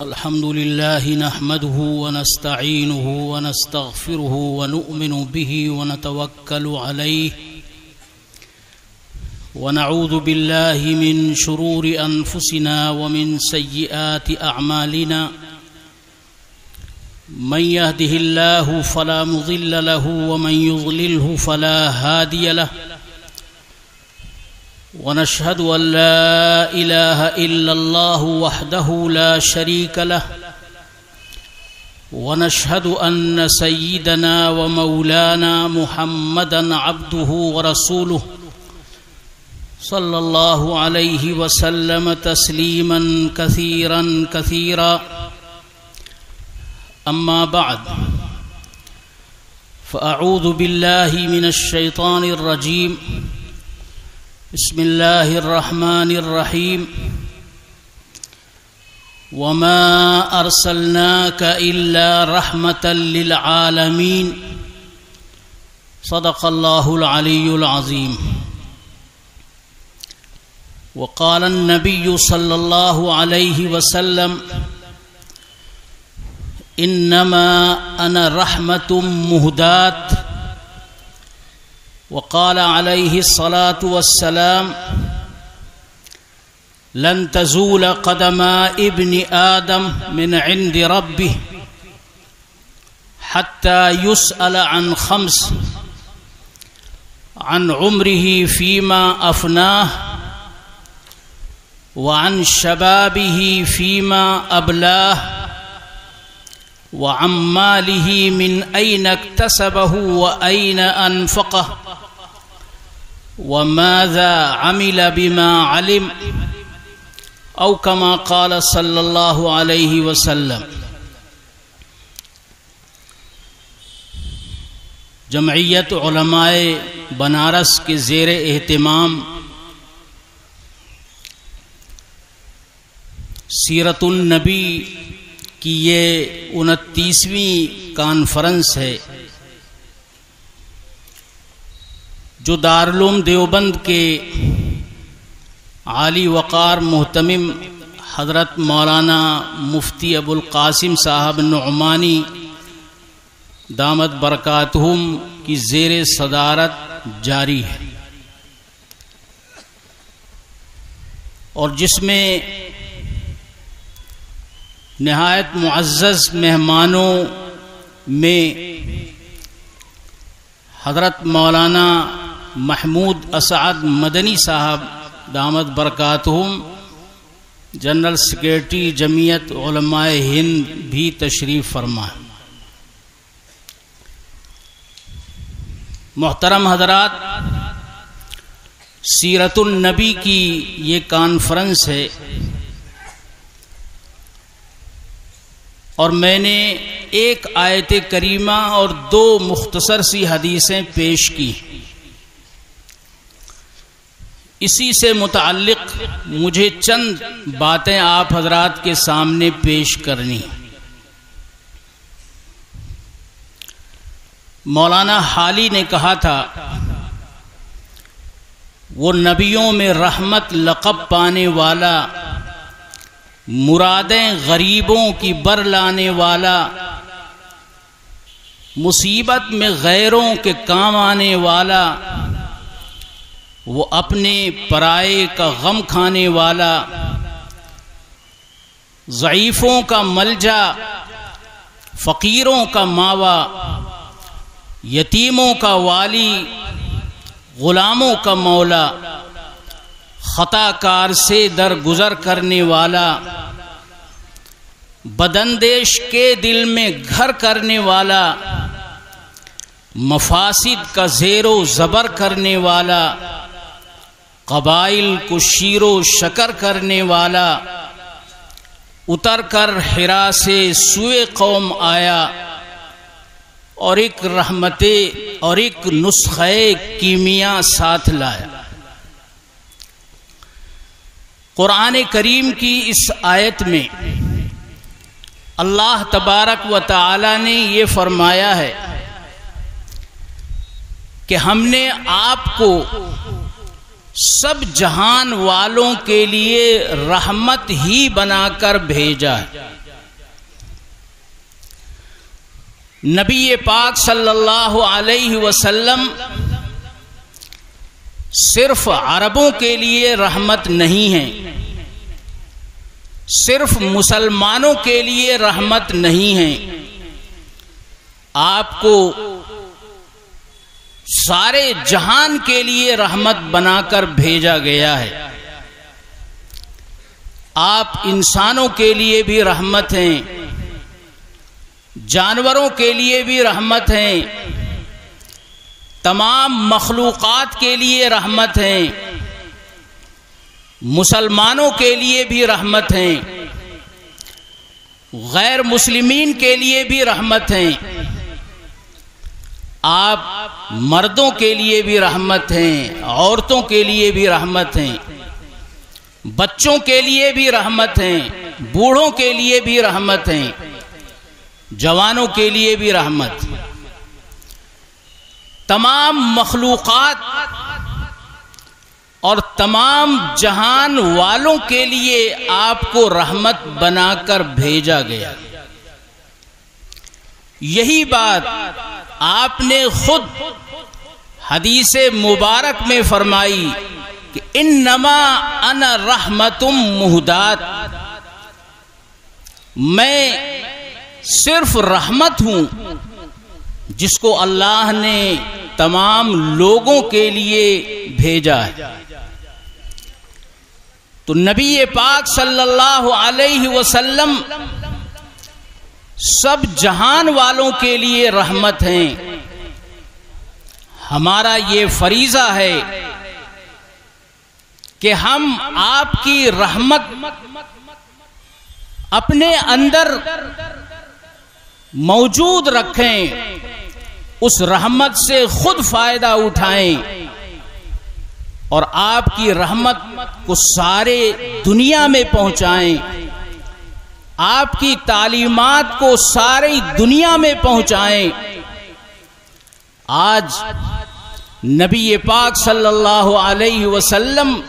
الحمد لله نحمده ونستعينه ونستغفره ونؤمن به ونتوكل عليه ونعوذ بالله من شرور أنفسنا ومن سيئات أعمالنا من يهده الله فلا مضل له ومن يضلله فلا هادي له ونشهد أن لا إله إلا الله وحده لا شريك له ونشهد أن سيدنا ومولانا محمدا عبده ورسوله صلى الله عليه وسلم تسليما كثيرا كثيرا أما بعد فأعوذ بالله من الشيطان الرجيم بسم الله الرحمن الرحيم وما أرسلناك إلا رحمة للعالمين صدق الله العلي العظيم. وقال النبي صلى الله عليه وسلم إنما أنا رحمة مهداة. وقال عليه الصلاة والسلام لن تزول قدما ابن آدم من عند ربه حتى يسأل عن خمس: عن عمره فيما أفناه، وعن شبابه فيما أبلاه، وعن ماله من أين اكتسبه وأين أنفقه، وماذا عمل بما علم، او كما قال صلی اللہ علیہ وسلم. جمعیت علماء بنارس کے زیر اہتمام سیرت النبی کی یہ 29ویں کانفرنس ہے جو دارالعلوم دیوبند کے عالی وقار محتمم حضرت مولانا مفتی ابو القاسم صاحب نعمانی دامت برکاتہم کی زیر صدارت جاری ہے، اور جس میں نہایت معزز مہمانوں میں حضرت مولانا محمود اسعد مدنی صاحب دامت برکاتہم جنرل سیکریٹری جمعیت علماء ہند بھی تشریف فرما. محترم حضرات، سیرت النبی کی یہ کانفرنس ہے، اور میں نے ایک آیت کریمہ اور 2 مختصر سی حدیثیں پیش کی. اسی سے متعلق مجھے چند باتیں آپ حضرات کے سامنے پیش کرنی. مولانا حالی نے کہا تھا وہ نبیوں میں رحمت لقب پانے والا، مرادیں غریبوں کی بر لانے والا، مصیبت میں غیروں کے کام آنے والا، وہ اپنے پرائے کا غم کھانے والا، ضعیفوں کا ملجا، فقیروں کا ماوا، یتیموں کا والی، غلاموں کا مولا، خطا کار سے درگزر کرنے والا، بداندیش کے دل میں گھر کرنے والا، مفاسد کا زیر و زبر کرنے والا، قبائل کو شیر و شکر کرنے والا، اتر کر حرا سے سوئے قوم آیا، اور ایک رحمت اور ایک نسخہ کیمیا ساتھ لایا. قرآن کریم کی اس آیت میں اللہ تبارک و تعالی نے یہ فرمایا ہے کہ ہم نے آپ کو سب جہان والوں کے لیے رحمت ہی بنا کر بھیجا ہے. نبی پاک صلی اللہ علیہ وسلم صرف عربوں کے لیے رحمت نہیں ہیں، صرف مسلمانوں کے لیے رحمت نہیں ہیں، آپ کو سارے جہان کے لیے رحمت بنا کر بھیجا گیا ہے۔ آپ انسانوں کے لیے بھی رحمت ہیں، جانوروں کے لیے بھی رحمت ہیں، تمام مخلوقات کے لیے رحمت ہیں، مسلمانوں کے لیے بھی رحمت ہیں، غیر مسلمین کے لیے بھی رحمت ہیں، آپ مردوں کے لیے بھی رحمت ہیں، عورتوں کے لیے بھی رحمت ہیں، بچوں کے لیے بھی رحمت ہیں، بوڑھوں کے لیے بھی رحمت ہیں، جوانوں کے لیے بھی رحمت۔ تمام مخلوقات اور تمام جہان والوں کے لیے آپ کو رحمت بنا کر بھیجا گیا۔ یہی بات آپ نے خود حدیث مبارک میں فرمائی کہ انما انا رحمت مہدات، میں صرف رحمت ہوں جس کو اللہ نے تمام لوگوں کے لیے بھیجا ہے۔ تو نبی پاک صلی اللہ علیہ وسلم سب جہان والوں کے لیے رحمت ہیں۔ ہمارا یہ فریضہ ہے کہ ہم آپ کی رحمت اپنے اندر موجود رکھیں، اس رحمت سے خود فائدہ اٹھائیں اور آپ کی رحمت کو سارے دنیا میں پہنچائیں، آپ کی تعلیمات کو ساری دنیا میں پہنچائیں۔ آج نبی پاک صلی اللہ علیہ وسلم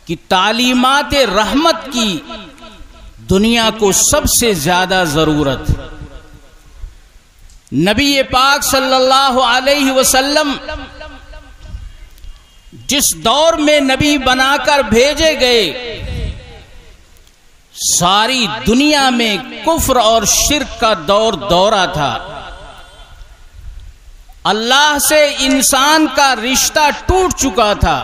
کی تعلیمات رحمت کی دنیا کو سب سے زیادہ ضرورت۔ نبی پاک صلی اللہ علیہ وسلم جس دور میں نبی بنا کر بھیجے گئے، ساری دنیا میں کفر اور شرک کا دورہ تھا۔ اللہ سے انسان کا رشتہ ٹوٹ چکا تھا،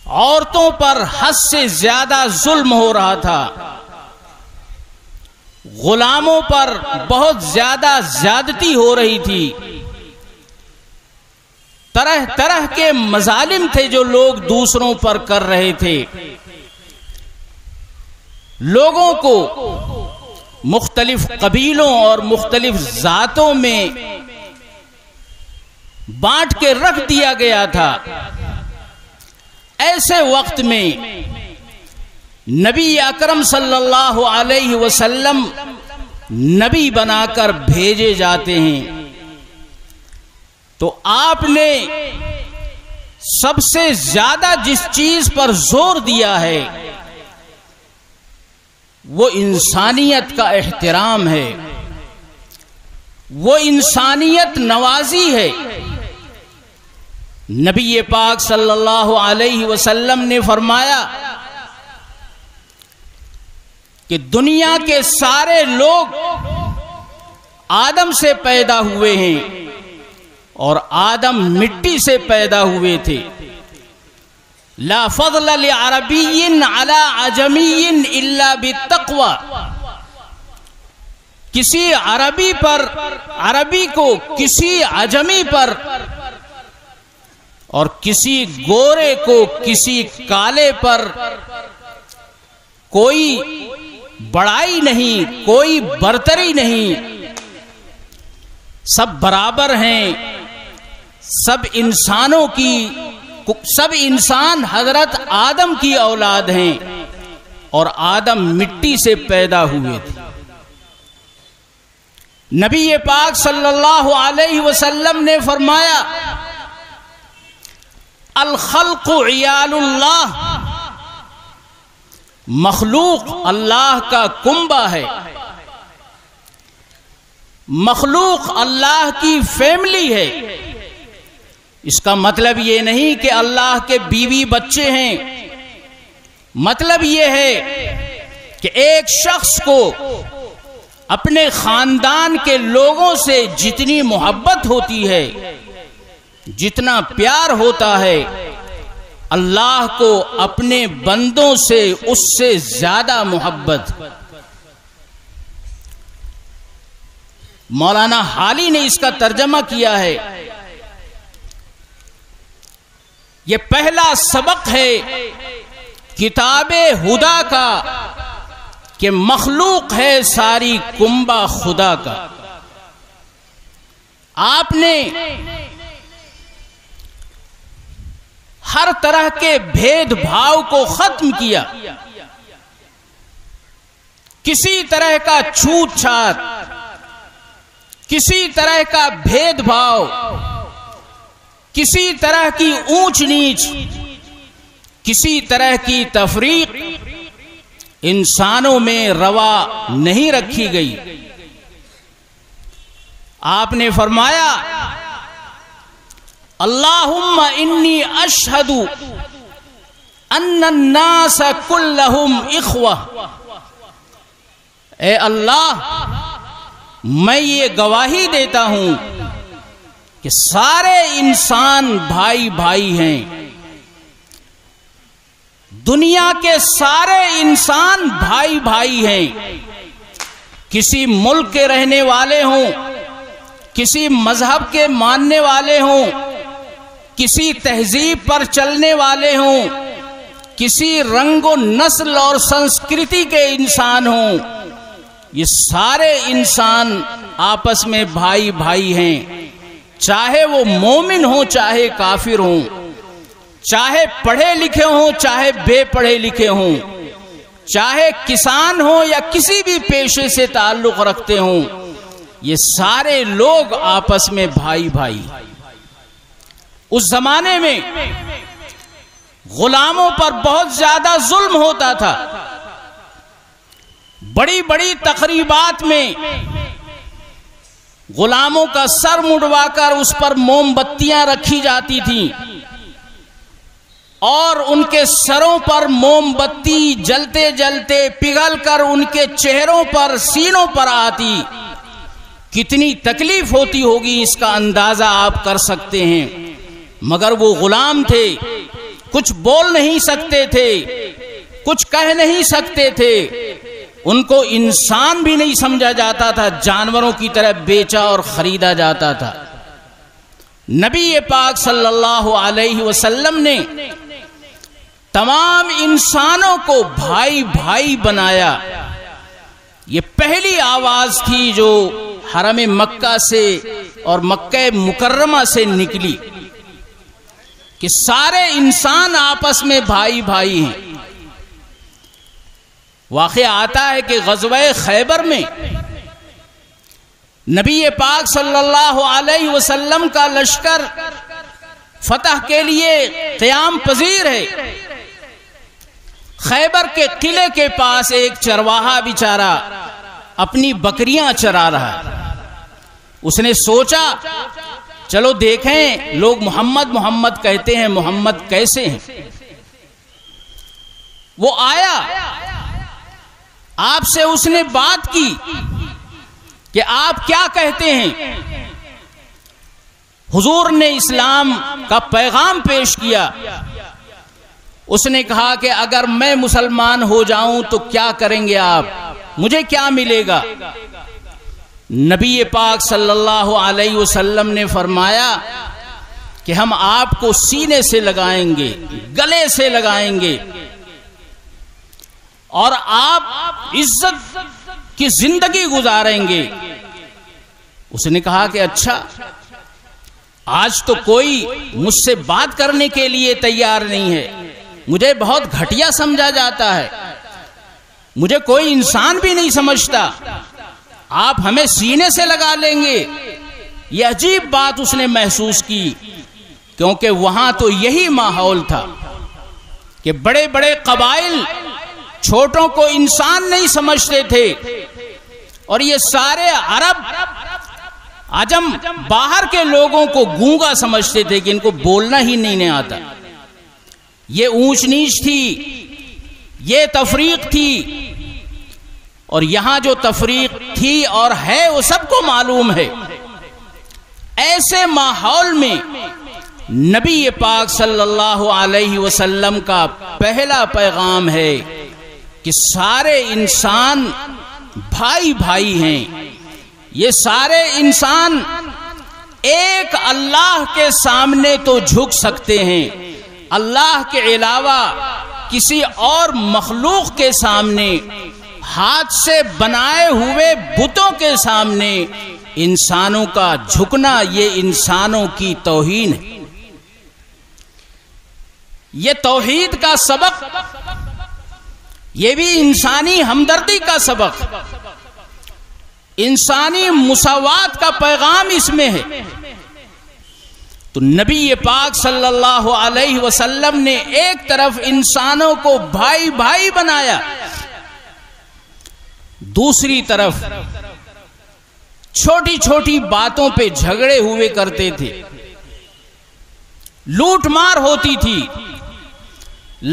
عورتوں پر حد سے زیادہ ظلم ہو رہا تھا، غلاموں پر بہت زیادہ زیادتی ہو رہی تھی، طرح طرح کے مظالم تھے جو لوگ دوسروں پر کر رہے تھے۔ لوگوں کو مختلف قبیلوں اور مختلف ذاتوں میں بانٹ کے رکھ دیا گیا تھا۔ ایسے وقت میں نبی اکرم صلی اللہ علیہ وسلم نبی بنا کر بھیجے جاتے ہیں، تو آپ نے سب سے زیادہ جس چیز پر زور دیا ہے وہ انسانیت کا احترام ہے، وہ انسانیت نوازی ہے۔ نبی پاک صلی اللہ علیہ وسلم نے فرمایا کہ دنیا کے سارے لوگ آدم سے پیدا ہوئے ہیں اور آدم مٹی سے پیدا ہوئے تھے۔ لا فضل لعربی علی عجمی الا بالتقوی، کسی عربی کو کسی عجمی پر اور کسی گورے کو کسی کالے پر کوئی بڑائی نہیں، کوئی برتری نہیں، سب برابر ہیں، سب انسان حضرت آدم کی اولاد ہیں اور آدم مٹی سے پیدا ہوئے تھے۔ نبی پاک صلی اللہ علیہ وسلم نے فرمایا الخلق عیال اللہ، مخلوق اللہ کا کنبہ ہے۔ مخلوق اللہ کی فیملی ہے، اس کا مطلب یہ نہیں کہ اللہ کے بیوی بچے ہیں. مطلب یہ ہے کہ ایک شخص کو اپنے خاندان کے لوگوں سے جتنی محبت ہوتی ہے، جتنا پیار ہوتا ہے، اللہ کو اپنے بندوں سے اس سے زیادہ محبت. مولانا حالی نے اس کا ترجمہ کیا ہے. یہ پہلا سبق ہے کتاب ہدا کا کہ مخلوق ہے ساری کنبہ خدا کا. آپ نے ہر طرح کے بھید بھاؤ کو ختم کیا. کسی طرح کا چھوت چھات، کسی طرح کا بھید بھاؤ، کسی طرح کی اونچ نیچ، کسی طرح کی تفریق انسانوں میں روا نہیں رکھی گئی. آپ نے فرمایا اللہم انی اشہد ان الناس کلہم اخوہ. اے اللہ، میں یہ گواہی دیتا ہوں کہ سارے انسان بھائی بھائی ہیں. دنیا کے سارے انسان بھائی بھائی ہیں. کسی ملک کے رہنے والے ہوں، کسی مذہب کے ماننے والے ہوں، کسی تہذیب پر چلنے والے ہوں، کسی رنگ و نسل اور سنسکرتی کے انسان ہوں، یہ سارے انسان آپس میں بھائی بھائی ہیں. چاہے وہ مومن ہوں چاہے کافر ہوں، چاہے پڑھے لکھے ہوں چاہے بے پڑھے لکھے ہوں، چاہے کسان ہوں یا کسی بھی پیشے سے تعلق رکھتے ہوں، یہ سارے لوگ آپس میں بھائی بھائی. اس زمانے میں غلاموں پر بہت زیادہ ظلم ہوتا تھا. بڑی بڑی تقریبات میں غلاموں کا سر مڑوا کر اس پر موم بتیاں رکھی جاتی تھیں اور ان کے سروں پر موم بتی جلتے جلتے پگھل کر ان کے چہروں پر سینوں پر آتی. کتنی تکلیف ہوتی ہوگی اس کا اندازہ آپ کر سکتے ہیں. مگر وہ غلام تھے، کچھ بول نہیں سکتے تھے، کچھ کہہ نہیں سکتے تھے. ان کو انسان بھی نہیں سمجھا جاتا تھا، جانوروں کی طرح بیچا اور خریدا جاتا تھا. نبی پاک صلی اللہ علیہ وسلم نے تمام انسانوں کو بھائی بھائی بنایا. یہ پہلی آواز تھی جو حرم مکہ سے اور مکہ مکرمہ سے نکلی کہ سارے انسان آپس میں بھائی بھائی ہیں. واقعہ آتا ہے کہ غزوہ خیبر میں نبی پاک صلی اللہ علیہ وسلم کا لشکر فتح کے لیے قیام پذیر ہے. خیبر کے قلعے کے پاس ایک چرواہا بیچارہ اپنی بکریاں چرا رہا ہے. اس نے سوچا چلو دیکھیں لوگ محمد محمد کہتے ہیں، محمد کیسے ہیں. وہ آیا، آپ سے اس نے بات کی کہ آپ کیا کہتے ہیں. حضور نے اسلام کا پیغام پیش کیا. اس نے کہا کہ اگر میں مسلمان ہو جاؤں تو کیا کریں گے آپ، مجھے کیا ملے گا. نبی پاک صلی اللہ علیہ وسلم نے فرمایا کہ ہم آپ کو سینے سے لگائیں گے، گلے سے لگائیں گے، اور آپ عزت کی زندگی گزاریں گے. اس نے کہا کہ اچھا، آج تو کوئی مجھ سے بات کرنے کے لیے تیار نہیں ہے، مجھے بہت گھٹیا سمجھا جاتا ہے، مجھے کوئی انسان بھی نہیں سمجھتا، آپ ہمیں سینے سے لگا لیں گے. یہ عجیب بات اس نے محسوس کی، کیونکہ وہاں تو یہی ماحول تھا کہ بڑے بڑے قبائل چھوٹوں کو انسان نہیں سمجھتے تھے، اور یہ سارے عرب عجم باہر کے لوگوں کو گونگا سمجھتے تھے کہ ان کو بولنا ہی نہیں آتا. یہ اونچ نیچ تھی، یہ تفریق تھی، اور یہاں جو تفریق تھی اور ہے وہ سب کو معلوم ہے. ایسے ماحول میں نبی پاک صلی اللہ علیہ وسلم کا پہلا پیغام ہے کہ سارے انسان بھائی بھائی ہیں. یہ سارے انسان ایک اللہ کے سامنے تو جھک سکتے ہیں، اللہ کے علاوہ کسی اور مخلوق کے سامنے، ہاتھ سے بنائے ہوئے بتوں کے سامنے انسانوں کا جھکنا یہ انسانوں کی توہین ہے. یہ توحید کا سبق، یہ بھی انسانی ہمدردی کا سبق، انسانی مساوات کا پیغام اس میں ہے. تو نبی پاک صلی اللہ علیہ وسلم نے ایک طرف انسانوں کو بھائی بھائی بنایا، دوسری طرف چھوٹی چھوٹی باتوں پہ جھگڑے ہوئے کرتے تھے، لوٹ مار ہوتی تھی،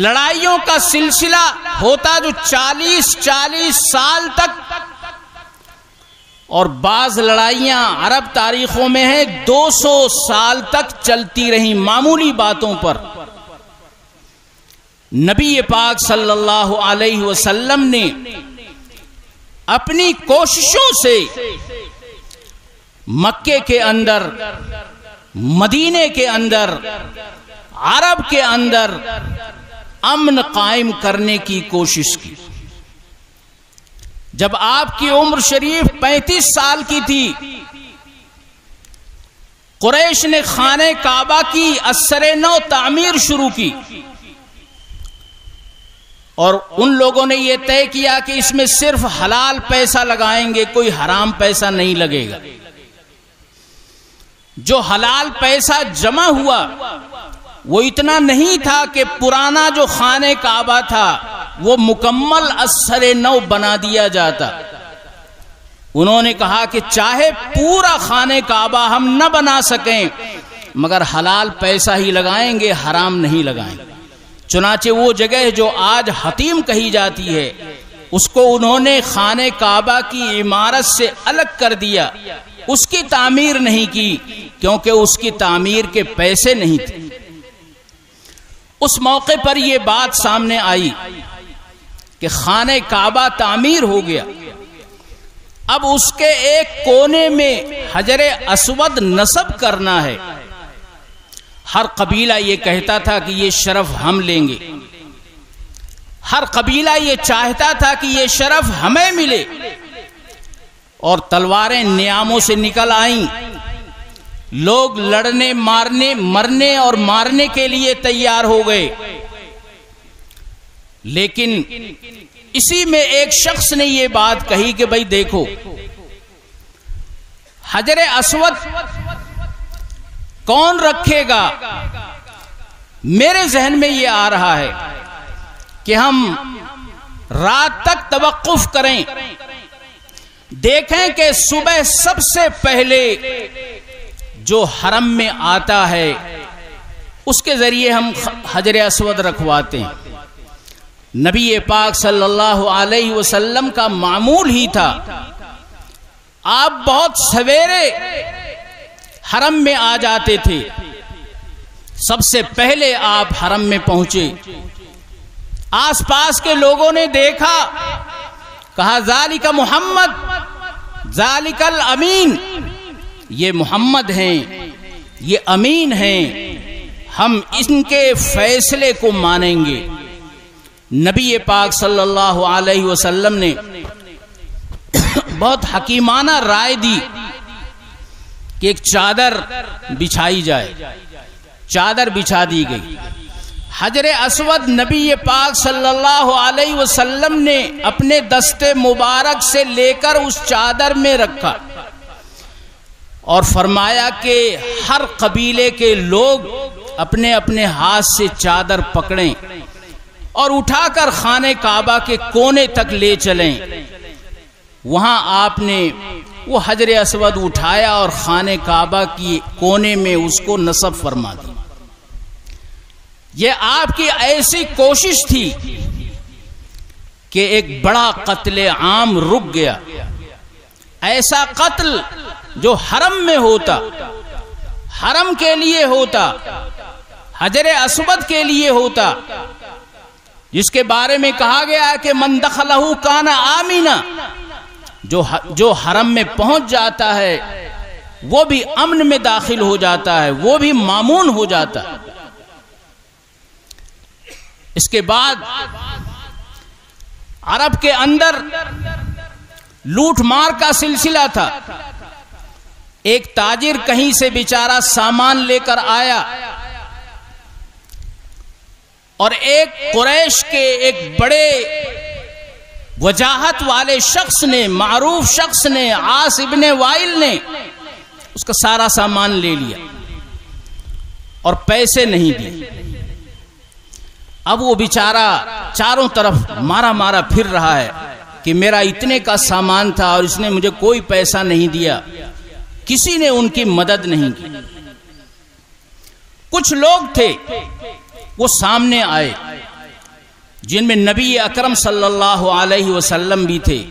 لڑائیوں کا سلسلہ ہوتا جو 40 سال تک، اور بعض لڑائیاں عرب تاریخوں میں ہیں 200 سال تک چلتی رہیں معمولی باتوں پر. نبی پاک صلی اللہ علیہ وسلم نے اپنی کوششوں سے مکے کے اندر، مدینے کے اندر، عرب کے اندر امن قائم کرنے کی کوشش کی. جب آپ کی عمر شریف 35 سال کی تھی، قریش نے خانہ کعبہ کی اثر نو تعمیر شروع کی، اور ان لوگوں نے یہ طے کیا کہ اس میں صرف حلال پیسہ لگائیں گے، کوئی حرام پیسہ نہیں لگے گا. جو حلال پیسہ جمع ہوا وہ اتنا نہیں تھا کہ پرانا جو خانہ کعبہ تھا وہ مکمل اثر نو بنا دیا جاتا. انہوں نے کہا کہ چاہے پورا خانہ کعبہ ہم نہ بنا سکیں مگر حلال پیسہ ہی لگائیں گے، حرام نہیں لگائیں گے. چنانچہ وہ جگہ جو آج حتیم کہی جاتی ہے اس کو انہوں نے خانہ کعبہ کی عمارت سے الگ کر دیا، اس کی تعمیر نہیں کی کیونکہ اس کی تعمیر کے پیسے نہیں تھے. اس موقع پر یہ بات سامنے آئی کہ خانہ کعبہ تعمیر ہو گیا، اب اس کے ایک کونے میں حجر اسود نصب کرنا ہے. ہر قبیلہ یہ کہتا تھا کہ یہ شرف ہم لیں گے، ہر قبیلہ یہ چاہتا تھا کہ یہ شرف ہمیں ملے، اور تلواریں نیاموں سے نکل آئیں، لوگ لڑنے مارنے مرنے اور مارنے کے لیے تیار ہو گئے. لیکن اسی میں ایک شخص نے یہ بات کہی کہ بھائی دیکھو، حجر اسود کون رکھے گا؟ میرے ذہن میں یہ آ رہا ہے کہ ہم رات تک توقف کریں، دیکھیں کہ صبح سب سے پہلے جو حرم میں آتا ہے اس کے ذریعے ہم حجر اسود رکھواتے ہیں. نبی پاک صلی اللہ علیہ وسلم کا معمول ہی تھا، آپ بہت سویرے حرم میں آ جاتے تھے، سب سے پہلے آپ حرم میں پہنچے. آس پاس کے لوگوں نے دیکھا، کہا ذالک محمد ذالک الامین، یہ محمد ہیں، یہ امین ہیں، ہم ان کے فیصلے کو مانیں گے. نبی پاک صلی اللہ علیہ وسلم نے بہت حکیمانہ رائے دی کہ ایک چادر بچھائی جائے. چادر بچھا دی گئی. حجر اسود نبی پاک صلی اللہ علیہ وسلم نے اپنے دست مبارک سے لے کر اس چادر میں رکھا اور فرمایا کہ ہر قبیلے کے لوگ اپنے اپنے ہاتھ سے چادر پکڑیں اور اٹھا کر خانہ کعبہ کے کونے تک لے چلیں. وہاں آپ نے وہ حجر اسود اٹھایا اور خانہ کعبہ کی کونے میں اس کو نصب فرما دی۔ یہ آپ کی ایسی کوشش تھی کہ ایک بڑا قتل عام رک گیا، ایسا قتل جو حرم میں ہوتا، حرم کے لیے ہوتا، حجر اسود کے لیے ہوتا، جس کے بارے میں کہا گیا ہے کہ من دخلہ کان آمنا، جو حرم میں پہنچ جاتا ہے وہ بھی امن میں داخل ہو جاتا ہے، وہ بھی مامون ہو جاتا ہے۔ اس کے بعد عرب کے اندر لوٹ مار کا سلسلہ تھا۔ ایک تاجر کہیں سے بیچارہ سامان لے کر آیا اور ایک قریش کے ایک بڑے وجاہت والے شخص نے، معروف شخص نے، عاص ابن وائل نے اس کا سارا سامان لے لیا اور پیسے نہیں دیے۔ اب وہ بیچارہ چاروں طرف مارا مارا پھر رہا ہے کہ میرا اتنے کا سامان تھا اور اس نے مجھے کوئی پیسہ نہیں دیا، کسی نے ان کی مدد نہیں کی۔ کچھ لوگ تھے وہ سامنے آئے، جن میں نبی اکرم صلی اللہ علیہ وسلم بھی تھے،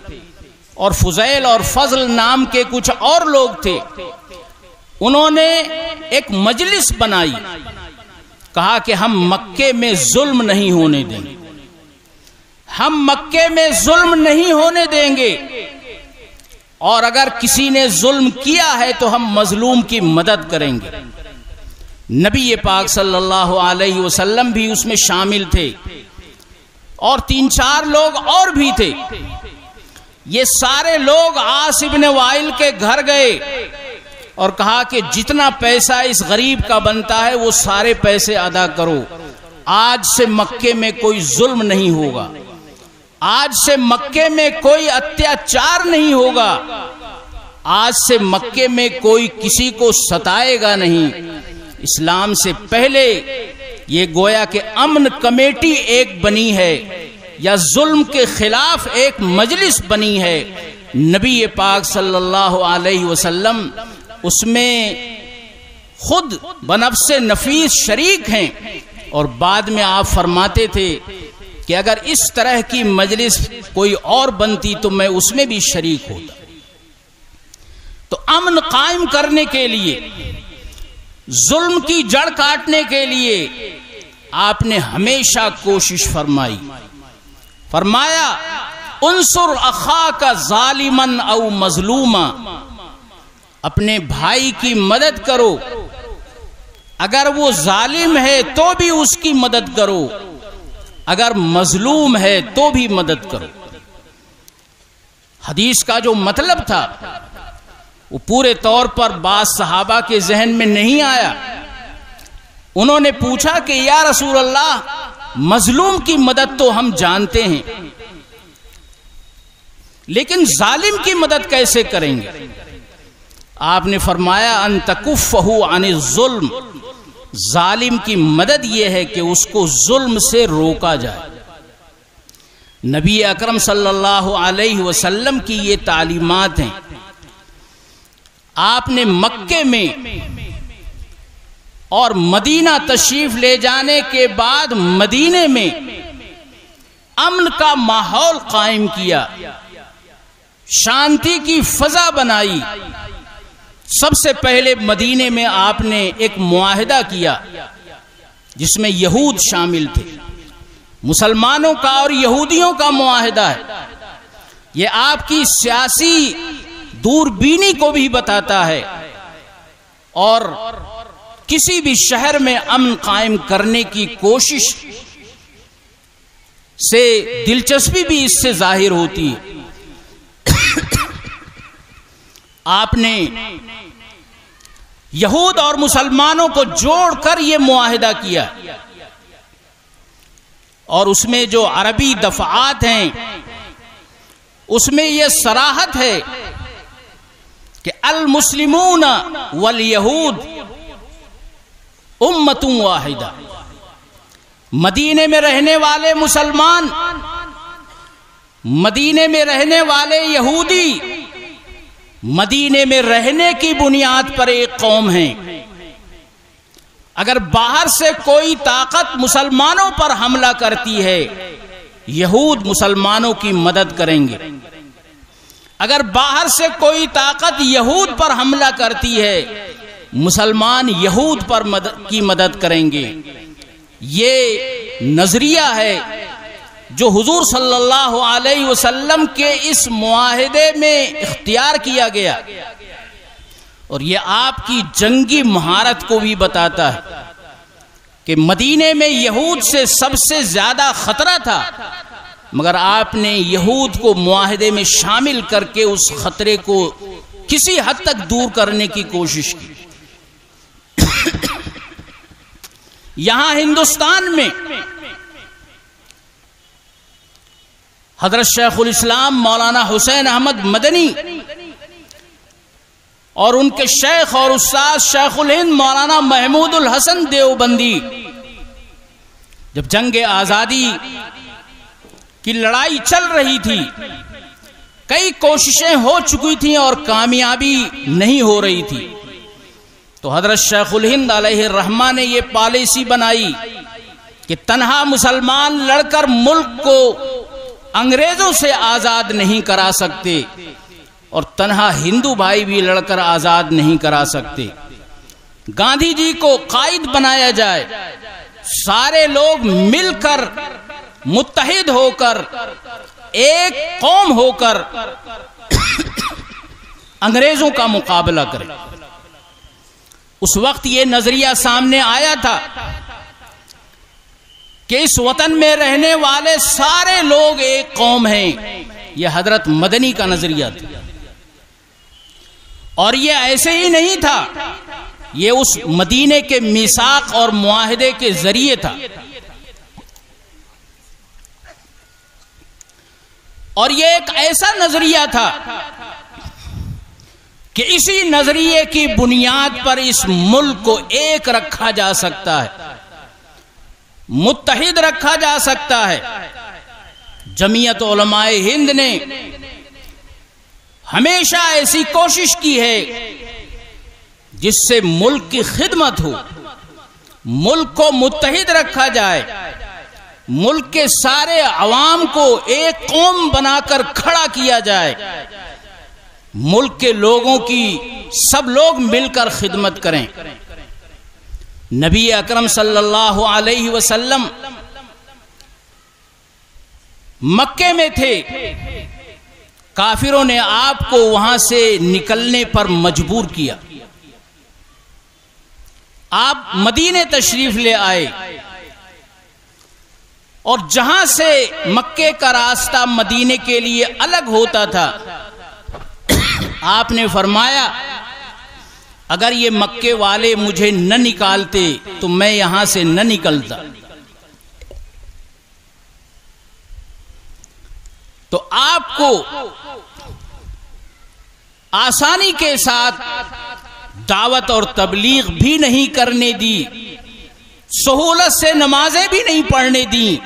اور فضیل اور فضل نام کے کچھ اور لوگ تھے۔ انہوں نے ایک مجلس بنائی، کہا کہ ہم مکے میں ظلم نہیں ہونے دیں گے، ہم مکے میں ظلم نہیں ہونے دیں گے، اور اگر کسی نے ظلم کیا ہے تو ہم مظلوم کی مدد کریں گے۔ نبی پاک صلی اللہ علیہ وسلم بھی اس میں شامل تھے، اور 3-4 لوگ اور بھی تھے۔ یہ سارے لوگ عاص ابن وائل کے گھر گئے اور کہا کہ جتنا پیسہ اس غریب کا بنتا ہے وہ سارے پیسے ادا کرو، آج سے مکے میں کوئی ظلم نہیں ہوگا، آج سے مکے میں کوئی اتیاچار نہیں ہوگا، آج سے مکے میں کوئی کسی کو ستائے گا نہیں۔ اسلام سے پہلے یہ گویا کہ امن کمیٹی ایک بنی ہے یا ظلم کے خلاف ایک مجلس بنی ہے۔ نبی پاک صلی اللہ علیہ وسلم اس میں خود بنفس نفیس شریک ہیں، اور بعد میں آپ فرماتے تھے کہ اگر اس طرح کی مجلس کوئی اور بنتی تو میں اس میں بھی شریک ہوتا۔ تو امن قائم کرنے کے لیے، ظلم کی جڑ کاٹنے کے لیے آپ نے ہمیشہ کوشش فرمائی۔ فرمایا انصر اخاک ظالما او مظلوما، اپنے بھائی کی مدد کرو، اگر وہ ظالم ہے تو بھی اس کی مدد کرو، اگر مظلوم ہے تو بھی مدد کرو۔ حدیث کا جو مطلب تھا وہ پورے طور پر بعض صحابہ کے ذہن میں نہیں آیا۔ انہوں نے پوچھا کہ یا رسول اللہ، مظلوم کی مدد تو ہم جانتے ہیں، لیکن ظالم کی مدد کیسے کریں گے؟ آپ نے فرمایا ان تکفہ عن الظلم، ظالم کی مدد یہ ہے کہ اس کو ظلم سے روکا جائے۔ نبی اکرم صلی اللہ علیہ وسلم کی یہ تعلیمات ہیں۔ آپ نے مکے میں اور مدینہ تشریف لے جانے کے بعد مدینے میں امن کا ماحول قائم کیا، شانتی کی فضا بنائی۔ سب سے پہلے مدینے میں آپ نے ایک معاہدہ کیا جس میں یہود شامل تھے، مسلمانوں کا اور یہودیوں کا معاہدہ ہے۔ یہ آپ کی سیاسی دوربینی کو بھی بتاتا ہے، اور کسی بھی شہر میں امن قائم کرنے کی کوشش سے دلچسپی بھی اس سے ظاہر ہوتی ہے۔ آپ نے یہود اور مسلمانوں کو جوڑ کر یہ معاہدہ کیا، اور اس میں جو عربی دفعات ہیں اس میں یہ صراحت ہے کہ المسلمون والیہود امۃ واحدہ، مدینے میں رہنے والے مسلمان، مدینے میں رہنے والے یہودی مدینے میں رہنے کی بنیاد پر ایک قوم ہیں. اگر باہر سے کوئی طاقت مسلمانوں پر حملہ کرتی ہے، یہود مسلمانوں کی مدد کریں گے. اگر باہر سے کوئی طاقت یہود پر حملہ کرتی ہے، مسلمان یہود پر کی مدد کریں گے. یہ نظریہ ہے جو حضور صلی اللہ علیہ وسلم کے اس معاہدے میں اختیار کیا گیا، اور یہ آپ کی جنگی مہارت کو بھی بتاتا ہے کہ مدینے میں یہود سے سب سے زیادہ خطرہ تھا، مگر آپ نے یہود کو معاہدے میں شامل کر کے اس خطرے کو کسی حد تک دور کرنے کی کوشش کی. یہاں ہندوستان میں حضرت شیخ الاسلام مولانا حسین احمد مدنی اور ان کے شیخ اور استاد شیخ الہند مولانا محمود الحسن دیوبندی جب جنگ آزادی کی لڑائی چل رہی تھی، کئی کوششیں ہو چکی تھیں اور کامیابی نہیں ہو رہی تھی، تو حضرت شیخ الہند علیہ الرحمہ نے یہ پالیسی بنائی کہ تنہا مسلمان لڑ کر ملک کو انگریزوں سے آزاد نہیں کرا سکتے، اور تنہا ہندو بھائی بھی لڑ کر آزاد نہیں کرا سکتے. گاندھی جی کو قائد بنایا جائے، سارے لوگ مل کر متحد ہو کر ایک قوم ہو کر انگریزوں کا مقابلہ کریں. اس وقت یہ نظریہ سامنے آیا تھا کہ اس وطن میں رہنے والے سارے لوگ ایک قوم ہیں. یہ حضرت مدنی کا نظریہ تھا، اور یہ ایسے ہی نہیں تھا، یہ اس مدینے کے میثاق اور معاہدے کے ذریعے تھا. اور یہ ایک ایسا نظریہ تھا کہ اسی نظریے کی بنیاد پر اس ملک کو ایک رکھا جا سکتا ہے، متحد رکھا جا سکتا ہے. جمعیت علماء ہند نے ہمیشہ ایسی کوشش کی ہے جس سے ملک کی خدمت ہو، ملک کو متحد رکھا جائے، ملک کے سارے عوام کو ایک قوم بنا کر کھڑا کیا جائے، ملک کے لوگوں کی سب لوگ مل کر خدمت کریں. نبی اکرم صلی اللہ علیہ وسلم مکے میں تھے، کافروں نے آپ کو وہاں سے نکلنے پر مجبور کیا. آپ مدینے تشریف لے آئے، اور جہاں سے مکے کا راستہ مدینے کے لیے الگ ہوتا تھا، آپ نے فرمایا اگر یہ مکے والے مجھے نہ نکالتے تو میں یہاں سے نہ نکلتا. تو آپ کو آسانی کے ساتھ دعوت اور تبلیغ بھی نہیں کرنے دی، سہولت سے نمازیں بھی نہیں پڑھنے دی.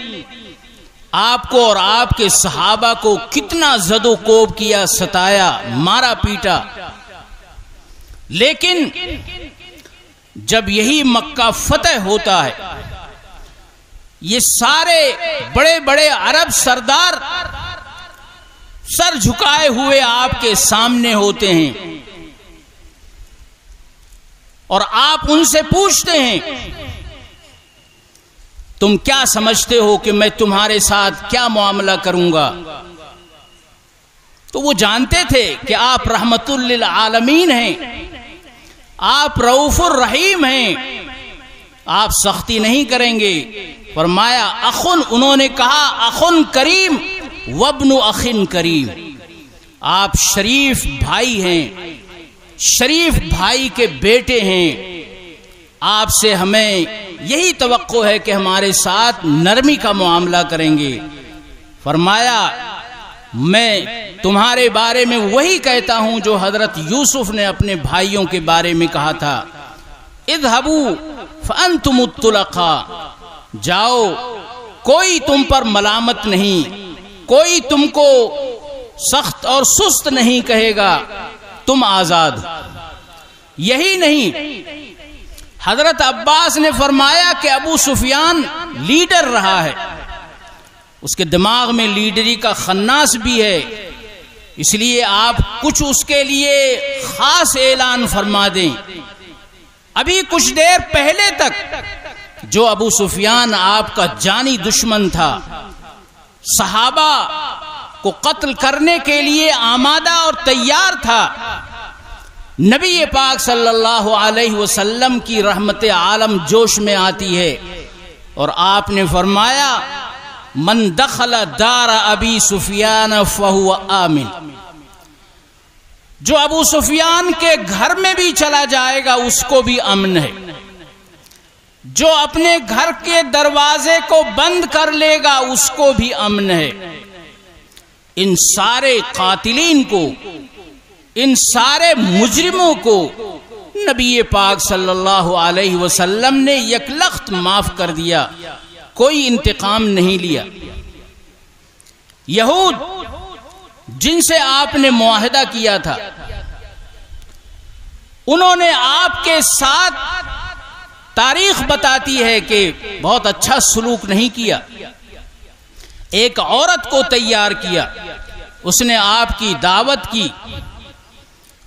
آپ کو اور آپ کے صحابہ کو کتنا زد و کوب کیا، ستایا، مارا پیٹا. لیکن جب یہی مکہ فتح ہوتا ہے، یہ سارے بڑے بڑے عرب سردار سر جھکائے ہوئے آپ کے سامنے ہوتے ہیں، اور آپ ان سے پوچھتے ہیں تم کیا سمجھتے ہو کہ میں تمہارے ساتھ کیا معاملہ کروں گا؟ تو وہ جانتے تھے کہ آپ رحمت للعالمین ہیں، آپ رؤوف الرحیم ہیں، آپ سختی نہیں کریں گے. فرمایا اخن، انہوں نے کہا اخن کریم وابن اخن کریم، آپ شریف بھائی ہیں، شریف بھائی کے بیٹے ہیں، آپ سے ہمیں یہی توقع ہے کہ ہمارے ساتھ نرمی کا معاملہ کریں گے. فرمایا میں تمہارے بارے میں وہی کہتا ہوں جو حضرت یوسف نے اپنے بھائیوں کے بارے میں کہا تھا، اذهبوا فانتم الطلقاء، جاؤ کوئی تم پر ملامت نہیں، کوئی تم کو سخت اور سست نہیں کہے گا، تم آزاد ہو۔ یہی نہیں، حضرت عباس نے فرمایا کہ ابو سفیان لیڈر رہا ہے، اس کے دماغ میں لیڈری کا خناس بھی ہے، اس لیے آپ کچھ اس کے لیے خاص اعلان فرما دیں۔ ابھی کچھ دیر پہلے تک جو ابو سفیان آپ کا جانی دشمن تھا، صحابہ کو قتل کرنے کے لیے آمادہ اور تیار تھا، نبی پاک صلی اللہ علیہ وسلم کی رحمت عالم جوش میں آتی ہے اور آپ نے فرمایا من دخل دار ابی سفیان فہو آمن، جو ابو سفیان کے گھر میں بھی چلا جائے گا اس کو بھی امن ہے، جو اپنے گھر کے دروازے کو بند کر لے گا اس کو بھی امن ہے۔ ان سارے قاتلین کو، ان سارے مجرموں کو نبی پاک صلی اللہ علیہ وسلم نے یکلخت معاف کر دیا، کوئی انتقام نہیں لیا۔ یہود جن سے آپ نے معاہدہ کیا تھا، انہوں نے آپ کے ساتھ، تاریخ بتاتی ہے کہ بہت اچھا سلوک نہیں کیا۔ ایک عورت کو تیار کیا، اس نے آپ کی دعوت کی،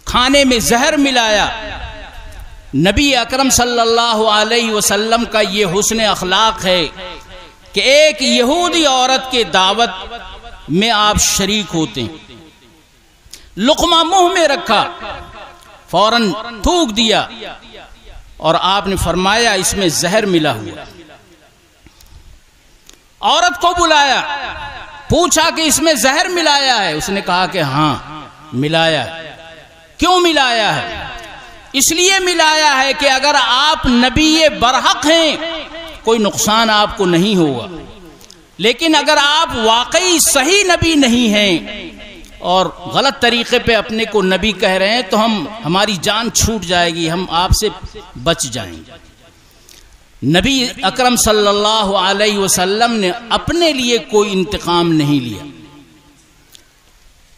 کھانے میں زہر ملایا۔ نبی اکرم صلی اللہ علیہ وسلم کا یہ حسن اخلاق ہے کہ ایک یہودی عورت کے دعوت میں آپ شریک ہوتے ہیں۔ لقمہ منہ میں رکھا، فوراً تھوک دیا اور آپ نے فرمایا اس میں زہر ملا ہوا۔ عورت کو بلایا، پوچھا کہ اس میں زہر ملایا ہے؟ اس نے کہا کہ ہاں ملایا ہے۔ کیوں ملایا ہے؟ اس لیے ملایا ہے کہ اگر آپ نبی برحق ہیں کوئی نقصان آپ کو نہیں ہوگا، لیکن اگر آپ واقعی صحیح نبی نہیں ہیں اور غلط طریقے پہ اپنے کو نبی کہہ رہے ہیں تو ہماری جان چھوٹ جائے گی، ہم آپ سے بچ جائیں گے۔ نبی اکرم صلی اللہ علیہ وسلم نے اپنے لیے کوئی انتقام نہیں لیا۔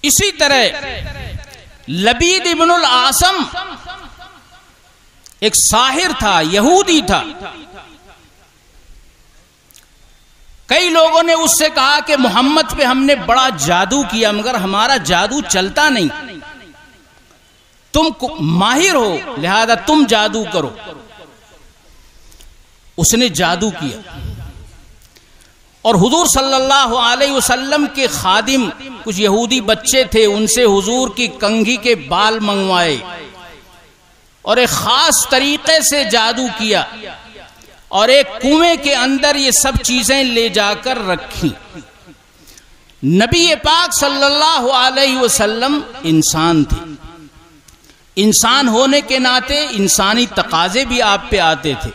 اسی طرح لبید ابن العاصم ایک ساحر تھا، یہودی تھا۔ کئی لوگوں نے اس سے کہا کہ محمد پہ ہم نے بڑا جادو کیا مگر ہمارا جادو چلتا نہیں، تم ماہر ہو لہذا تم جادو کرو۔ اس نے جادو کیا اور حضور صلی اللہ علیہ وسلم کے خادم کچھ یہودی بچے تھے، ان سے حضور کی کنگھی کے بال منگوائے اور ایک خاص طریقے سے جادو کیا اور ایک کنویں کے اندر یہ سب چیزیں لے جا کر رکھی۔ نبی پاک صلی اللہ علیہ وسلم انسان تھے، انسان ہونے کے ناطے انسانی تقاضے بھی آپ پہ آتے تھے،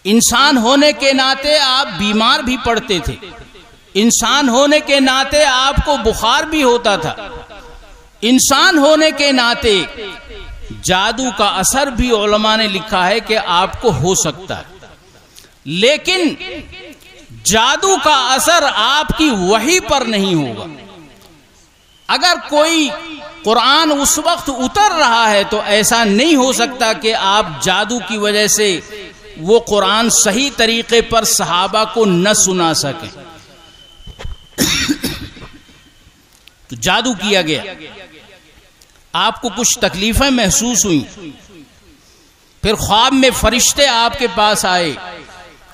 انسان ہونے کے ناطے آپ بیمار بھی پڑتے تھے، انسان ہونے کے ناطے آپ کو بخار بھی ہوتا تھا، انسان ہونے کے ناطے جادو کا اثر بھی علماء نے لکھا ہے کہ آپ کو ہو سکتا ہے، لیکن جادو کا اثر آپ کی وحی پر نہیں ہوگا۔ اگر کوئی قرآن اس وقت اتر رہا ہے تو ایسا نہیں ہو سکتا کہ آپ جادو کی وجہ سے وہ قرآن صحیح طریقے پر صحابہ کو نہ سنا سکیں۔ تو جادو کیا گیا، آپ کو کچھ تکلیفیں محسوس ہوئیں، پھر خواب میں فرشتے آپ کے پاس آئے،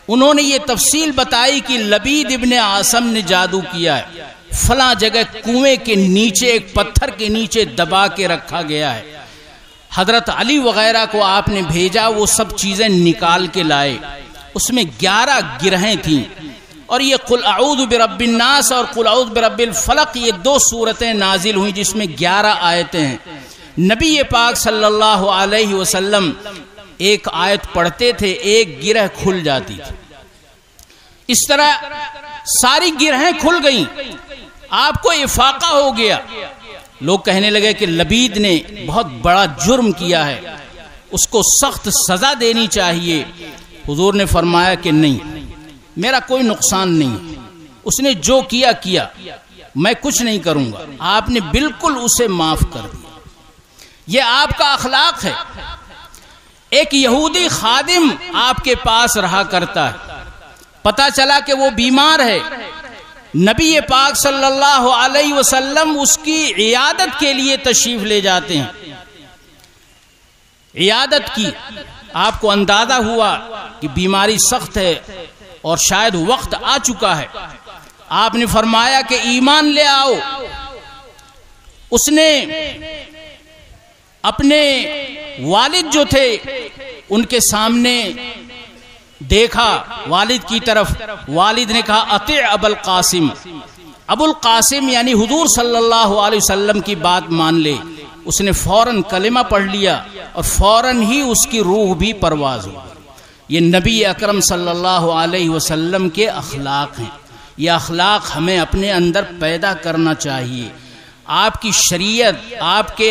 انہوں نے یہ تفصیل بتائی کہ لبید ابن عاصم نے جادو کیا ہے، فلاں جگہ کنویں کے نیچے ایک پتھر کے نیچے دبا کے رکھا گیا ہے۔ حضرت علی وغیرہ کو آپ نے بھیجا، وہ سب چیزیں نکال کے لائے، اس میں 11 گرہیں تھیں اور یہ قل اعوذ برب الناس اور قل اعوذ برب الفلق، یہ 2 سورتیں نازل ہوئیں جس میں 11 آیتیں ہیں۔ نبی پاک صلی اللہ علیہ وسلم ایک آیت پڑھتے تھے، ایک گرہ کھل جاتی تھی، اس طرح ساری گرہیں کھل گئیں، آپ کو افاقہ ہو گیا۔ لوگ کہنے لگے کہ لبید نے بہت بڑا جرم کیا ہے، اس کو سخت سزا دینی چاہیے۔ حضور نے فرمایا کہ نہیں، میرا کوئی نقصان نہیں، اس نے جو کیا کیا، میں کچھ نہیں کروں گا۔ آپ نے بالکل اسے معاف کر دیا۔ یہ آپ کا اخلاق ہے۔ ایک یہودی خادم آپ کے پاس رہا کرتا ہے، پتہ چلا کہ وہ بیمار ہے، نبی پاک صلی اللہ علیہ وسلم اس کی عیادت کے لیے تشریف لے جاتے ہیں۔ عیادت کی، آپ کو اندازہ ہوا کہ بیماری سخت ہے اور شاید وقت آ چکا ہے، آپ نے فرمایا کہ ایمان لے آؤ۔ اس نے اپنے والد جو تھے ان کے سامنے دیکھا والد کی طرف، والد نے کہا اطیع ابو القاسم، ابو القاسم یعنی حضور صلی اللہ علیہ وسلم کی بات مان لے۔ اس نے فوراً کلمہ پڑھ لیا اور فوراً ہی اس کی روح بھی پرواز ہو۔ یہ نبی اکرم صلی اللہ علیہ وسلم کے اخلاق ہیں، یہ اخلاق ہمیں اپنے اندر پیدا کرنا چاہیے۔ آپ کی شریعت، آپ کے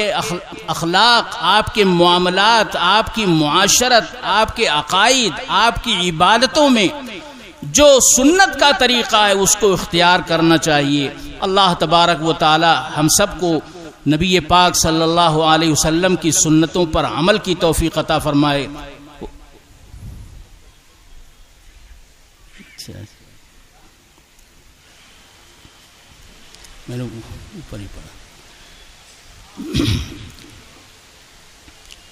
اخلاق، آپ کے معاملات، آپ کی معاشرت، آپ کے عقائد، آپ کی عبادتوں میں جو سنت کا طریقہ ہے اس کو اختیار کرنا چاہیے۔ اللہ تبارک و تعالی ہم سب کو نبی پاک صلی اللہ علیہ وسلم کی سنتوں پر عمل کی توفیق عطا فرمائے۔ میں نے اوپر ہی پڑھا۔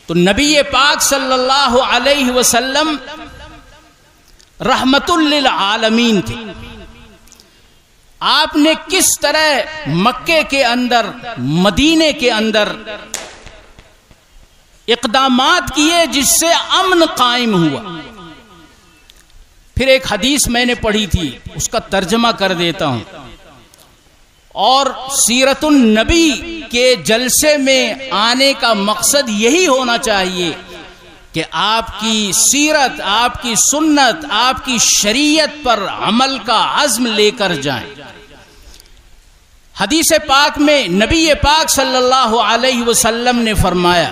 تو نبی پاک صلی اللہ علیہ وسلم رحمت للعالمین تھے۔ آپ نے کس طرح مکے کے اندر، مدینے کے اندر اقدامات کیے جس سے امن قائم ہوا۔ پھر ایک حدیث میں نے پڑھی تھی، اس کا ترجمہ کر دیتا ہوں۔ اور سیرت النبی کے جلسے میں آنے کا مقصد یہی ہونا چاہیے کہ آپ کی سیرت، آپ کی سنت، آپ کی شریعت پر عمل کا عزم لے کر جائیں۔ حدیث پاک میں نبی پاک صلی اللہ علیہ وسلم نے فرمایا،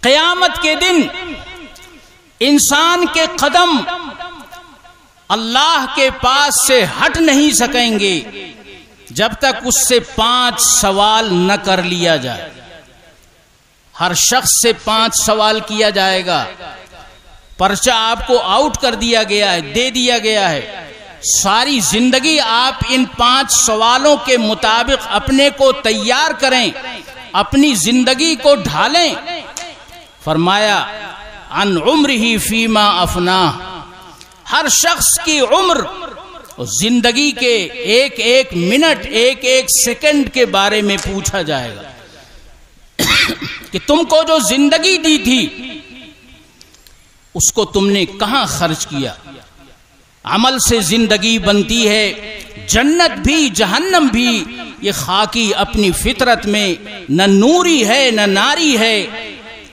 قیامت کے دن انسان کے قدم اللہ کے پاس سے ہٹ نہیں سکیں گے جب تک اس سے 5 سوال نہ کر لیا جائے۔ ہر شخص سے 5 سوال کیا جائے گا۔ پرچہ آپ کو آؤٹ کر دیا گیا ہے، دے دیا گیا ہے۔ ساری زندگی آپ ان 5 سوالوں کے مطابق اپنے کو تیار کریں، اپنی زندگی کو ڈھالیں۔ فرمایا عن عمرہ فیما افناہ، ہر شخص کی عمر، زندگی کے ایک ایک منٹ، ایک ایک سیکنڈ کے بارے میں پوچھا جائے گا کہ تم کو جو زندگی دی تھی اس کو تم نے کہاں خرچ کیا۔ عمل سے زندگی بنتی ہے، جنت بھی جہنم بھی یہ خاکی اپنی فطرت میں نہ نوری ہے نہ ناری ہے۔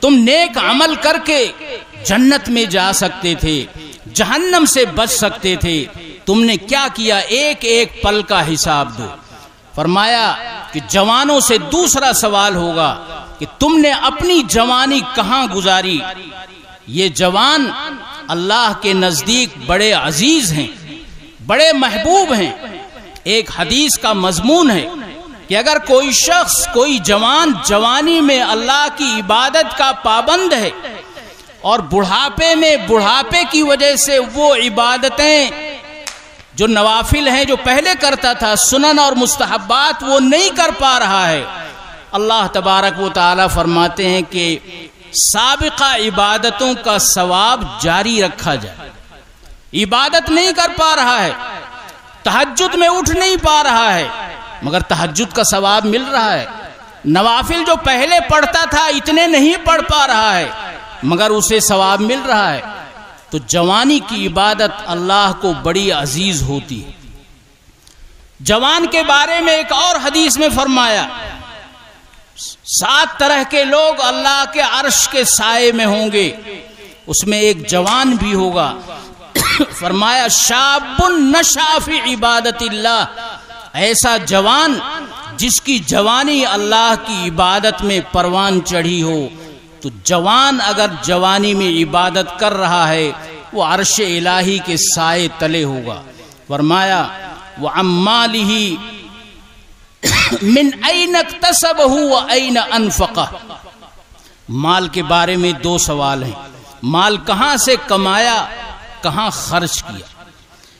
تم نیک عمل کر کے جنت میں جا سکتے تھے، جہنم سے بچ سکتے تھے، تم نے کیا کیا؟ ایک ایک پل کا حساب دو۔ فرمایا کہ جوانوں سے دوسرا سوال ہوگا کہ تم نے اپنی جوانی کہاں گزاری۔ یہ جوان اللہ کے نزدیک بڑے عزیز ہیں، بڑے محبوب ہیں۔ ایک حدیث کا مضمون ہے کہ اگر کوئی شخص، کوئی جوان جوانی میں اللہ کی عبادت کا پابند ہے اور بڑھاپے میں، بڑھاپے کی وجہ سے وہ عبادتیں جو نوافل ہیں جو پہلے کرتا تھا، سنن اور مستحبات، وہ نہیں کر پا رہا ہے، اللہ تبارک و تعالی فرماتے ہیں کہ سابقہ عبادتوں کا ثواب جاری رکھا جائے۔ عبادت نہیں کر پا رہا ہے، تہجد میں اٹھ نہیں پا رہا ہے، مگر تہجد کا ثواب مل رہا ہے۔ نوافل جو پہلے پڑھتا تھا اتنے نہیں پڑھ پا رہا ہے، مگر اسے ثواب مل رہا ہے۔ تو جوانی کی عبادت اللہ کو بڑی عزیز ہوتی ہے۔ جوان کے بارے میں ایک اور حدیث میں فرمایا 7 طرح کے لوگ اللہ کے عرش کے سائے میں ہوں گے، اس میں ایک جوان بھی ہوگا۔ فرمایا شاب نشأ فی عبادت اللہ، ایسا جوان جس کی جوانی اللہ کی عبادت میں پروان چڑھی ہو۔ تو جوان اگر جوانی میں عبادت کر رہا ہے وہ عرش الہی کے سائے تلے ہوگا۔ فرمایا وَعَمَّالِهِ مِنْ أَيْنَ اكْتَسَبَهُ وَأَيْنَ أَنْفَقَهُ، مال کے بارے میں دو سوال ہیں، مال کہاں سے کمایا، کہاں خرچ کیا۔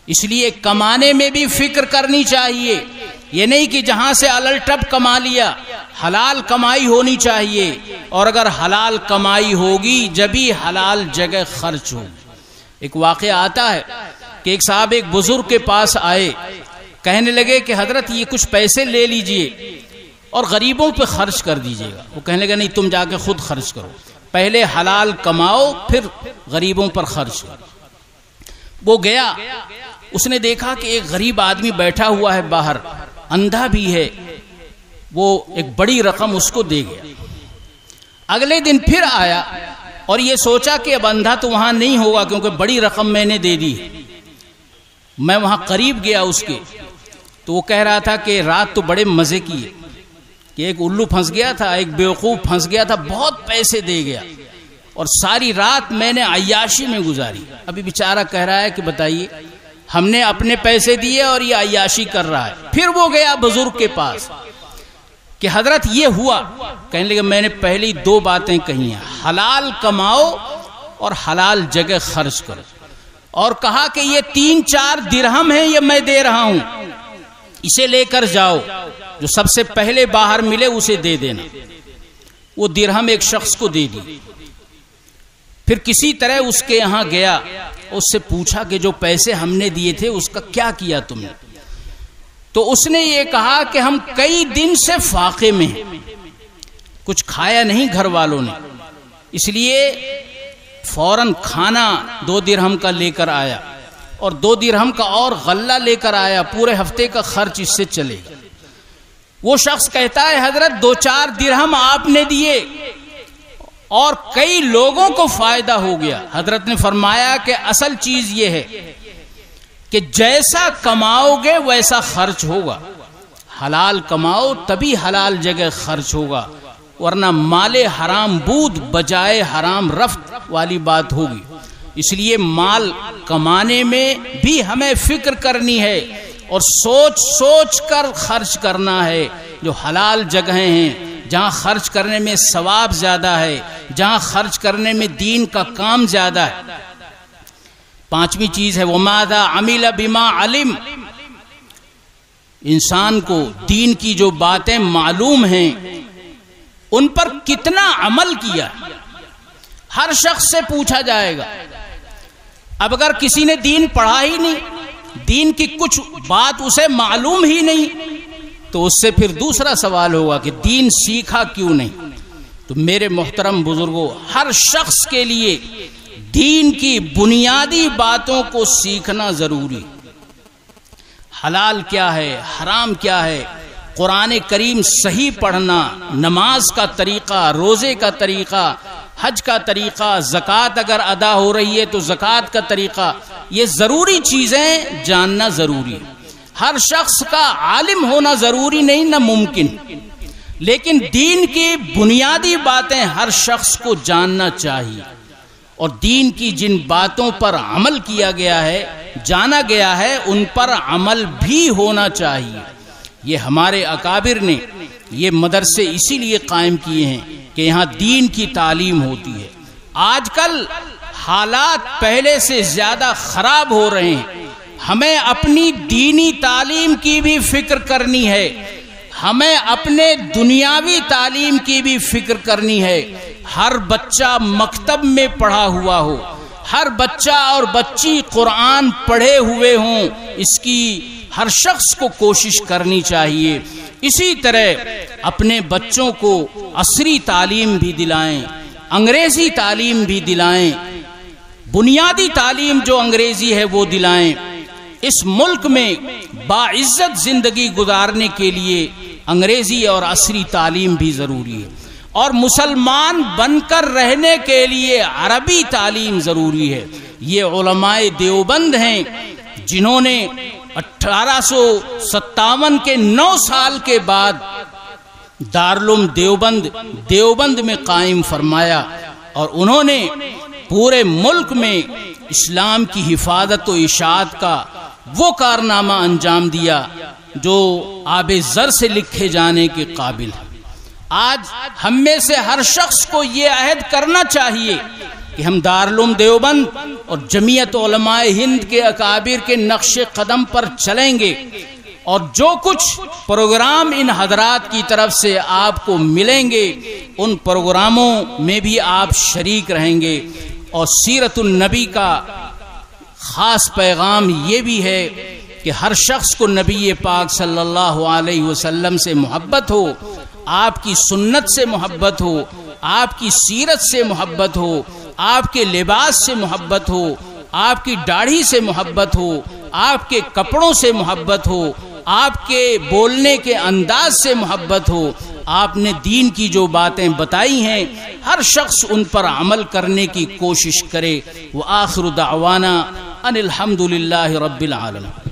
اس لیے کمانے میں بھی فکر کرنی چاہیے، یہ نہیں کہ جہاں سے الٹپ کما لیا، حلال کمائی ہونی چاہیے، اور اگر حلال کمائی ہوگی جبھی حلال جگہ خرچ ہوگی۔ ایک واقعہ آتا ہے کہ ایک صاحب ایک بزرگ کے پاس آئے، کہنے لگے کہ حضرت یہ کچھ پیسے لے لیجئے اور غریبوں پہ خرچ کر دیجئے گا۔ وہ کہنے لگا نہیں، تم جا کے خود خرچ کرو، پہلے حلال کماؤ پھر غریبوں پر خرچ کرو۔ وہ گیا، اس نے دیکھا کہ ایک غریب آدمی بیٹھا ہوا ہے باہر، اندھا بھی ہے، وہ ایک بڑی رقم اس کو دے گیا۔ اگلے دن پھر آیا اور یہ سوچا کہ اب اندھا تو وہاں نہیں ہوگا کیونکہ بڑی رقم میں نے دے دی۔ میں وہاں قریب گیا اس کے، تو وہ کہہ رہا تھا کہ رات تو بڑے مزے کی ہے، کہ ایک الو پھنس گیا تھا، ایک بیوقوف پھنس گیا تھا، بہت پیسے دے گیا اور ساری رات میں نے عیاشی میں گزاری۔ ابھی بیچارہ کہہ رہا ہے کہ بتائیے، ہم نے اپنے پیسے دیے اور یہ عیاشی کر رہا ہے۔ پھر وہ گیا بزرگ کے پاس کہ حضرت یہ ہوا، کہنے لگے میں نے پہلی دو باتیں کہی ہیں، حلال کماؤ اور حلال جگہ خرچ کرو، اور کہا کہ یہ 3-4 درہم ہیں یہ میں دے رہا ہوں، اسے لے کر جاؤ، جو سب سے پہلے باہر ملے اسے دے دینا۔ وہ درہم ایک شخص کو دے دی۔ پھر کسی طرح اس کے یہاں گیا، اس سے پوچھا کہ جو پیسے ہم نے دیے تھے اس کا کیا کیا تم نے؟ تو اس نے یہ کہا کہ ہم کئی دن سے فاقے میں ہیں، کچھ کھایا نہیں گھر والوں نے، اس لیے فوراً کھانا 2 درہم کا لے کر آیا اور 2 درہم کا اور غلہ لے کر آیا، پورے ہفتے کا خرچ اس سے چلے گا۔ وہ شخص کہتا ہے حضرت 2-4 درہم آپ نے دیے اور کئی لوگوں کو فائدہ ہو گیا۔ حضرت نے فرمایا کہ اصل چیز یہ ہے کہ جیسا کماؤ گے ویسا خرچ ہوگا، حلال کماؤ تبھی حلال جگہ خرچ ہوگا، ورنہ مال حرام بود بجائے حرام رفت والی بات ہوگی۔ اس لیے مال کمانے میں بھی ہمیں فکر کرنی ہے اور سوچ سوچ کر خرچ کرنا ہے۔ جو حلال جگہیں ہیں، جہاں خرچ کرنے میں ثواب زیادہ ہے، جہاں خرچ کرنے میں دین کا کام زیادہ ہے۔ 5ویں چیز ہے وَمَاذَا عَمِلَ بِمَا عَلِمَ، انسان کو دین کی جو باتیں معلوم ہیں ان پر کتنا عمل کیا، ہر شخص سے پوچھا جائے گا۔ اب اگر کسی نے دین پڑھا ہی نہیں، دین کی کچھ بات اسے معلوم ہی نہیں، تو اس سے پھر دوسرا سوال ہوگا کہ دین سیکھا کیوں نہیں۔ تو میرے محترم بزرگوں، ہر شخص کے لیے دین کی بنیادی باتوں کو سیکھنا ضروری۔ حلال کیا ہے، حرام کیا ہے، قرآن کریم صحیح پڑھنا، نماز کا طریقہ، روزے کا طریقہ، حج کا طریقہ، زکوٰۃ اگر ادا ہو رہی ہے تو زکوٰۃ کا طریقہ، یہ ضروری چیزیں جاننا ضروری ہے۔ ہر شخص کا عالم ہونا ضروری نہیں، نہ ممکن، لیکن دین کی بنیادی باتیں ہر شخص کو جاننا چاہیے، اور دین کی جن باتوں پر عمل کیا گیا ہے، جانا گیا ہے، ان پر عمل بھی ہونا چاہیے۔ یہ ہمارے اکابر نے یہ مدرسے اسی لیے قائم کیے ہیں کہ یہاں دین کی تعلیم ہوتی ہے۔ آج کل حالات پہلے سے زیادہ خراب ہو رہے ہیں، ہمیں اپنی دینی تعلیم کی بھی فکر کرنی ہے، ہمیں اپنے دنیاوی تعلیم کی بھی فکر کرنی ہے۔ ہر بچہ مکتب میں پڑھا ہوا ہو، ہر بچہ اور بچی قرآن پڑھے ہوئے ہوں، اس کی ہر شخص کو کوشش کرنی چاہیے۔ اسی طرح اپنے بچوں کو عصری تعلیم بھی دلائیں، انگریزی تعلیم بھی دلائیں، بنیادی تعلیم جو انگریزی ہے وہ دلائیں۔ اس ملک میں باعزت زندگی گزارنے کے لیے انگریزی اور عصری تعلیم بھی ضروری ہے، اور مسلمان بن کر رہنے کے لیے عربی تعلیم ضروری ہے۔ یہ علماء دیوبند ہیں جنہوں نے 1857 کے 9 سال کے بعد دارالعلوم دیوبند میں قائم فرمایا، اور انہوں نے پورے ملک میں اسلام کی حفاظت و اشاعت کا وہ کارنامہ انجام دیا جو آب زر سے لکھے جانے کے قابل ہے۔ آج ہم میں سے ہر شخص کو یہ عہد کرنا چاہیے کہ ہم دارالعلوم دیوبند اور جمعیت علماء ہند کے اکابر کے نقش قدم پر چلیں گے، اور جو کچھ پروگرام ان حضرات کی طرف سے آپ کو ملیں گے ان پروگراموں میں بھی آپ شریک رہیں گے۔ اور سیرت النبی کا خاص پیغام یہ بھی ہے کہ ہر شخص کو نبی پاک صلی اللہ علیہ وسلم سے محبت ہو، آپ کی سنت سے محبت ہو، آپ کی سیرت سے محبت ہو، آپ کے لباس سے محبت ہو، آپ کی داڑھی سے محبت ہو، آپ کے کپڑوں سے محبت ہو، آپ کے بولنے کے انداز سے محبت ہو۔ آپ نے دین کی جو باتیں بتائی ہیں ہر شخص ان پر عمل کرنے کی کوشش کرے۔ وآخر دعوانا ان الحمد للہ رب العالمین۔